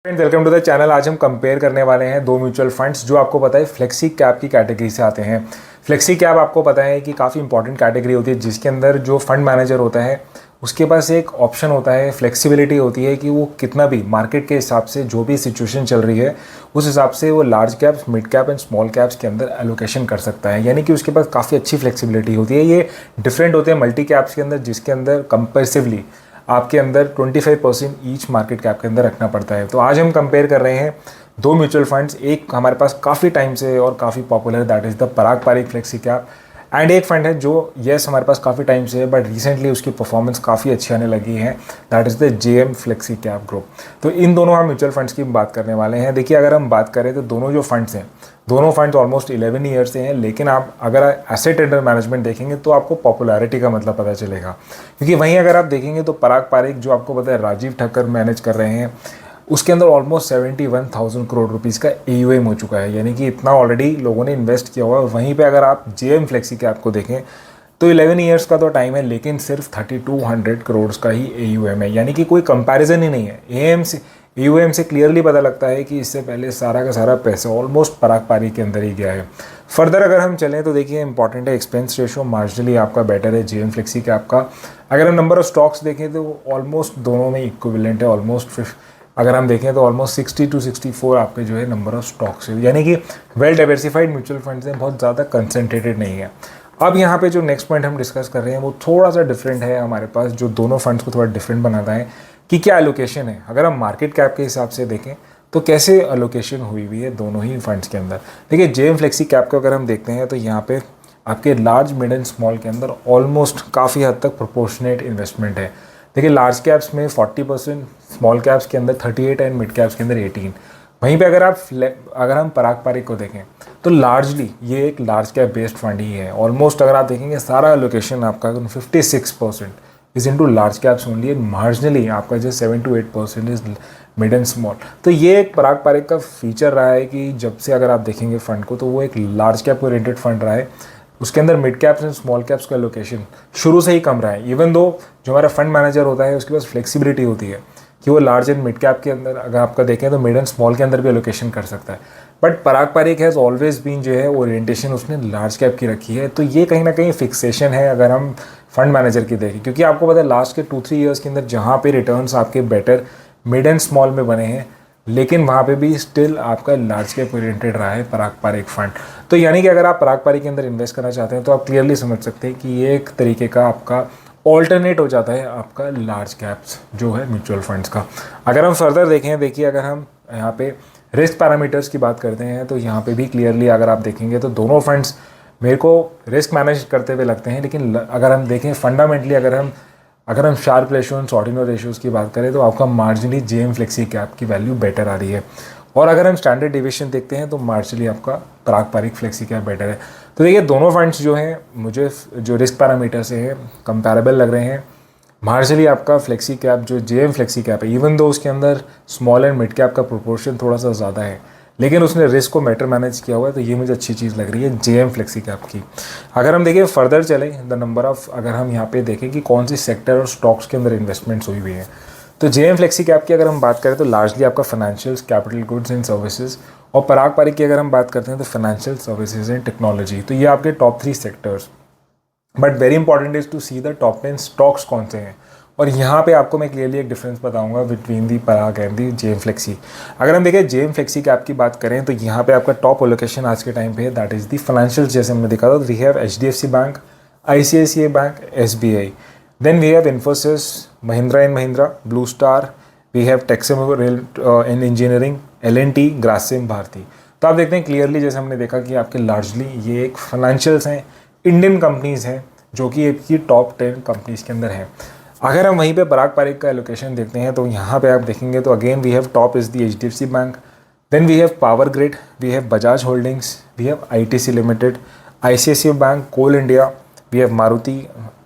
Friends, welcome to the channel. आज हम compare करने वाले हैं दो म्यूचुअल फंड्स जो आपको पता है फ्लेक्सी कैप की कैटेगरी से आते हैं। फ्लेक्सी कैप आपको पता है कि काफ़ी इंपॉर्टेंट कैटेगरी होती है जिसके अंदर जो फंड मैनेजर होता है उसके पास एक ऑप्शन होता है, फ्लेक्सिबिलिटी होती है कि वो कितना भी मार्केट के हिसाब से जो भी सिचुएशन चल रही है उस हिसाब से वो large caps, mid cap and small caps के अंदर एलोकेशन कर सकता है। यानी कि उसके पास काफ़ी अच्छी फ्लेक्सिबिलिटी होती है। ये डिफरेंट होते हैं मल्टी कैप्स के अंदर जिसके अंदर कंपेरेटिवली आपके अंदर 25% ईच मार्केट कैप के अंदर रखना पड़ता है। तो आज हम कंपेयर कर रहे हैं दो म्यूचुअल फंड्स। एक हमारे पास काफ़ी टाइम से और काफ़ी popular, that is the Parag Parikh flexi cap. And एक फंड है जो हमारे पास काफ़ी टाइम से है बट रिसेंटली उसकी परफॉर्मेंस काफ़ी अच्छी आने लगी है, that is the JM flexi cap group. तो इन दोनों हम म्यूचुअल फंड्स की बात करने वाले हैं। देखिए, अगर हम बात करें तो दोनों जो फंड्स हैं, दोनों फंड्स ऑलमोस्ट 11 ईयर्स से हैं, लेकिन आप अगर एसेट अंडर मैनेजमेंट देखेंगे तो आपको पॉपुलैरिटी का मतलब पता चलेगा। क्योंकि वहीं अगर आप देखेंगे तो पराग पारिक जो आपको पता है राजीव ठक्कर मैनेज कर रहे हैं, उसके अंदर ऑलमोस्ट 71,000 करोड़ रुपीज़ का AUM हो चुका है। यानी कि इतना ऑलरेडी लोगों ने इन्वेस्ट किया हुआ है। वहीं पे अगर आप जेएम फ्लेक्सी कैप को देखें तो 11 ईयर्स का तो टाइम है, लेकिन सिर्फ 3200 करोड़ का ही AUM है। यानी कि कोई कंपैरिजन ही नहीं है। AUM से क्लियरली पता लगता है कि इससे पहले सारा का सारा पैसा ऑलमोस्ट पराग पारिक के अंदर ही गया है। फर्दर अगर हम चलें तो देखिए, इंपॉर्टेंट है एक्सपेंस रेशो मार्जिनली आपका बेटर है जेएम फ्लेक्सी कैप का। अगर हम नंबर ऑफ स्टॉक्स देखें तो ऑलमोस्ट दोनों में इक्विवेलेंट है। ऑलमोस्ट अगर हम देखें तो ऑलमोस्ट 60 to 64 आपके जो है नंबर ऑफ स्टॉक्स है। यानी कि वेल डाइवर्सिफाइड म्यूचुअल फंड्स हैं, बहुत ज़्यादा कंसंट्रेटेड नहीं है। अब यहाँ पे जो नेक्स्ट पॉइंट हम डिस्कस कर रहे हैं वो थोड़ा सा डिफरेंट है हमारे पास, जो दोनों फंड्स को थोड़ा डिफरेंट बनाता है कि क्या एलोकेशन है। अगर हम मार्केट कैप के हिसाब से देखें तो कैसे एलोकेशन हुई हुई है दोनों ही फंड्स के अंदर। देखिए, जेएम फ्लेक्सी कैप को अगर हम देखते हैं तो यहाँ पे आपके लार्ज, मिड एंड स्मॉल के अंदर ऑलमोस्ट काफ़ी हद तक प्रोपोर्शनेट इन्वेस्टमेंट है। देखिए, लार्ज कैप्स में 40%, स्मॉल कैप्स के अंदर 38 एंड मिड कैप्स के अंदर 18। वहीं पे अगर हम पराग पारिक को देखें तो लार्जली ये एक लार्ज कैप बेस्ड फंड ही है। ऑलमोस्ट अगर आप देखेंगे सारा एलोकेशन आपका 56% is into large caps only and marginally आपका जो 7 to 8% is mid and small. तो ये एक पराग पारिक का फीचर रहा है कि जब से अगर आप देखेंगे फंड को तो वो एक लार्ज कैप ओरिएंटेड फंड रहा है। उसके अंदर mid caps and small caps का लोकेशन शुरू से ही कम रहा है। इवन दो जो हमारा फंड मैनेजर होता है उसके पास फ्लेक्सिबिलिटी होती है कि वो लार्ज एंड मिड कैप के अंदर अगर आपका देखें तो मिड एंड स्मॉल के अंदर भी एलोकेशन कर सकता है। But Parag Parikh has always been जो है ओरिएंटेशन उसने लार्ज कैप की रखी है। तो ये कहीं ना कहीं फिक्सेशन है अगर हम फंड मैनेजर की देखें, क्योंकि आपको पता है लास्ट के 2-3 ईयर्स के अंदर जहाँ पे रिटर्न्स आपके बेटर मिड एंड स्मॉल में बने हैं, लेकिन वहाँ पे भी स्टिल आपका लार्ज कैप ओरिएंटेड रहा है पराग पारिक फंड। तो यानी कि अगर आप पराग पारिक के अंदर इन्वेस्ट करना चाहते हैं तो आप क्लियरली समझ सकते हैं कि ये एक तरीके का आपका ऑल्टरनेट हो जाता है आपका लार्ज कैप्स जो है म्यूचुअल फंड्स का। अगर हम फर्दर देखें, देखिए अगर हम यहाँ पे रिस्क पैरामीटर्स की बात करते हैं तो यहाँ पे भी क्लियरली अगर आप देखेंगे तो दोनों फंड्स मेरे को रिस्क मैनेज करते हुए लगते हैं। लेकिन अगर हम देखें फंडामेंटली, अगर हम Sharpe ratio and ordinal ratios की बात करें तो आपका मार्जिनली जेएम फ्लेक्सी कैप की वैल्यू बेटर आ रही है। और अगर हम स्टैंडर्ड डिविएशन देखते हैं तो मार्जिनली आपका पराग पारिक फ्लेक्सी कैप बेटर है। तो देखिए, दोनों फंड्स जो हैं मुझे जो रिस्क पैरामीटर से है कंपैरेबल लग रहे हैं। मार्जिनली आपका फ्लेक्सी कैप जो जेएम फ्लेक्सी कैप है, इवन दो उसके अंदर स्मॉल एंड मिड कैप का प्रोपोर्शन थोड़ा सा ज़्यादा है, लेकिन उसने रिस्क को बेटर मैनेज किया हुआ है। तो ये मुझे अच्छी चीज़ लग रही है जेएम फ्लेक्सी कैप की। अगर हम देखें फर्दर चलें द नंबर ऑफ, अगर हम यहाँ पे देखें कि कौन सी सेक्टर और स्टॉक्स के अंदर इन्वेस्टमेंट्स हुई हुई हैं, तो जेएम फ्लेक्सी कैप की अगर हम बात करें तो लार्जली आपका financials, capital goods and services, और पराग पारिक की अगर हम बात करते हैं तो फाइनेंशियल सर्विसेज एंड टेक्नोलॉजी। तो ये आपके top 3 sectors. But very important is to see the top 10 stocks कौन से हैं। और यहाँ पे आपको मैं क्लियरली एक डिफरेंस बताऊंगा between the Parag and the JM flexi. अगर हम देखें जेएम फ्लेक्सी कैप की बात करें तो यहाँ पे आपका टॉप एलोकेशन आज के टाइम पे है, दैट इज़ दी फाइनेंशियल्स। जैसे हमने देखा था, we have HDFC bank, ICICI bank, SBI, then we have Infosys, Mahindra and Mahindra, Blue Star, we have Texmaco rail and engineering, L&T, Grasim, Bharti. तो आप देखते हैं क्लियरली, जैसे हमने देखा कि आपके लार्जली ये एक फाइनेंशियल्स हैं, इंडियन कंपनीज़ हैं जो कि आपकी टॉप 10 कंपनीज़ के अंदर हैं। अगर हम वहीं पे पराग पारिक का एलोकेशन देखते हैं तो यहाँ पे आप देखेंगे तो again we have top is the HDFC Bank, then we have Power Grid, we have Bajaj Holdings, we have ITC Limited, ICICI Bank, Coal India, we have Maruti,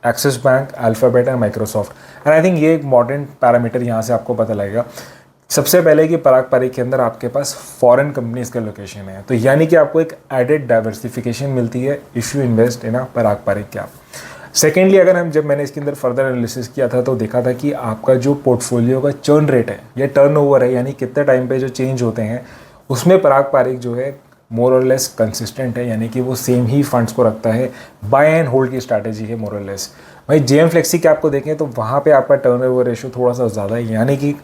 Axis Bank, Alphabet and Microsoft. And I think ये एक modern parameter यहाँ से आपको पता लगेगा सबसे पहले कि पराग पारिक के अंदर आपके पास फॉरेन कंपनीज का लोकेशन है। तो यानी कि आपको एक एडेड डाइवर्सिफिकेशन मिलती है if you invest in a Parag Parikh cap. Secondly अगर हम जब मैंने इसके अंदर फर्दर एनालिसिस किया था तो देखा था कि आपका जो पोर्टफोलियो का चर्न रेट है या टर्नओवर है, यानी कितने टाइम पे जो चेंज होते हैं, उसमें पराग पारिक जो है मोर और लेस कंसिस्टेंट है, यानी कि वो सेम ही फंड्स को रखता है। बाय एंड होल्ड की स्ट्रैटेजी है मोर और लेस। भाई जेएम फ्लेक्सी कैप को देखें तो वहाँ पे आपका टर्नओवर रेशियो थोड़ा सा ज़्यादा है, यानी कि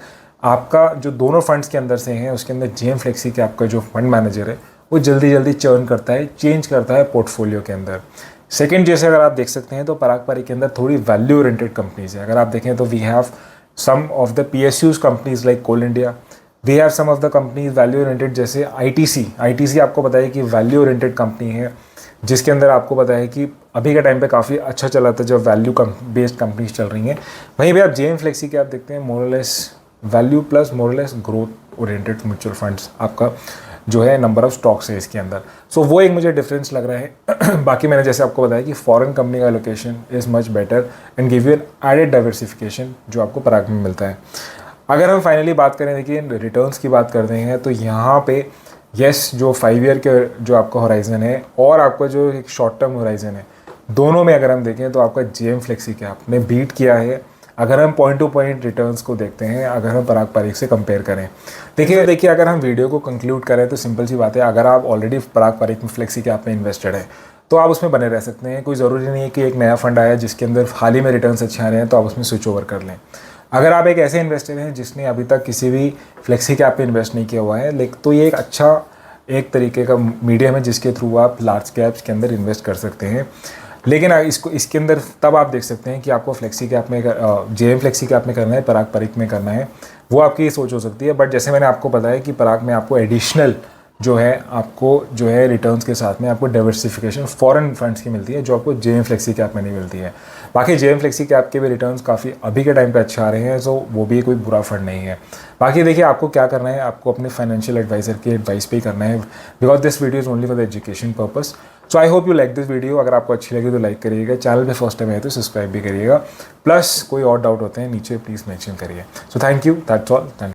आपका जो दोनों फंड्स के अंदर से हैं उसके अंदर जेएम फ्लेक्सी कैप का जो फंड मैनेजर है वो जल्दी जल्दी चर्न करता है, चेंज करता है पोर्टफोलियो के अंदर। सेकेंड, जैसे अगर आप देख सकते हैं तो पराग पारिक के अंदर थोड़ी वैल्यू ओरिएंटेड कंपनीज है। अगर आप देखें तो we have some of the PSUs companies like Coal India, we have some of the companies value oriented जैसे ITC आपको पता है कि वैल्यू ओरिएंटेड कंपनी है, जिसके अंदर आपको पता है कि अभी के टाइम पे काफ़ी अच्छा चला था जब वैल्यू बेस्ड कंपनीज चल रही हैं। वहीं पे आप जेएम फ्लेक्सी के आप देखते हैं मोर और लेस वैल्यू प्लस मोर और less growth oriented mutual funds आपका जो है नंबर ऑफ स्टॉक्स है इसके अंदर। सो वो एक मुझे डिफरेंस लग रहा है। बाकी मैंने जैसे आपको बताया कि फॉरेन कंपनी का location is much better and give you an added diversification जो आपको पराग में मिलता है। अगर हम फाइनली बात करें, देखिए रिटर्न्स की बात करते हैं तो यहाँ पे यस जो 5 ईयर के जो आपका होराइजन है और आपका जो एक शॉर्ट टर्म होराइजन है, दोनों में अगर हम देखें तो आपका जेएम फ्लेक्सी कैप ने बीट किया है अगर हम पॉइंट टू पॉइंट रिटर्न्स को देखते हैं, अगर हम पराग पारिक से कंपेयर करें। देखिए अगर हम वीडियो को कंक्लूड करें तो सिंपल सी बात है, अगर आप ऑलरेडी पराग पारिक में फ्लेक्सी कैप में इन्वेस्टेड है तो आप उसमें बने रह सकते हैं। कोई ज़रूरी नहीं है कि एक नया फंड आया जिसके अंदर हाल ही में रिटर्न्स अच्छे आ रहे हैं तो आप उसमें स्विच ओवर कर लें। अगर आप एक ऐसे इन्वेस्टर हैं जिसने अभी तक किसी भी फ्लेक्सी कैप पे इन्वेस्ट नहीं किया हुआ है, लेकिन तो ये एक अच्छा एक तरीके का मीडियम है जिसके थ्रू आप लार्ज कैप्स के अंदर इन्वेस्ट कर सकते हैं। लेकिन इसके अंदर तब आप देख सकते हैं कि आपको फ्लेक्सी कैप में जेएम फ्लेक्सी कैप में करना है, पराग पारिक में करना है, वो आपकी ये सोच हो सकती है। बट जैसे मैंने आपको बताया कि पराग में आपको एडिशनल जो है आपको जो है रिटर्न्स के साथ में आपको डाइवर्सिफिकेशन फॉरेन फंड्स की मिलती है जो आपको जेएम फ्लेक्सी कैप में नहीं मिलती है। बाकी जेएम फ्लेक्सी कैप के भी रिटर्न्स काफ़ी अभी के टाइम पे अच्छे आ रहे हैं, सो वो भी कोई बुरा फंड नहीं है। बाकी देखिए आपको क्या करना है, आपको अपने फाइनेंशियल एडवाइज़र की एडवाइस पे ही करना है, because this video is only for the education purpose. So I hope you like this video. अगर आपको अच्छी लगी तो लाइक करिएगा, चैनल पे फर्स्ट टाइम है तो सब्सक्राइब भी करिएगा, प्लस कोई और डाउट होते हैं नीचे प्लीज़ मेंशन करिए। So thank you, that's all.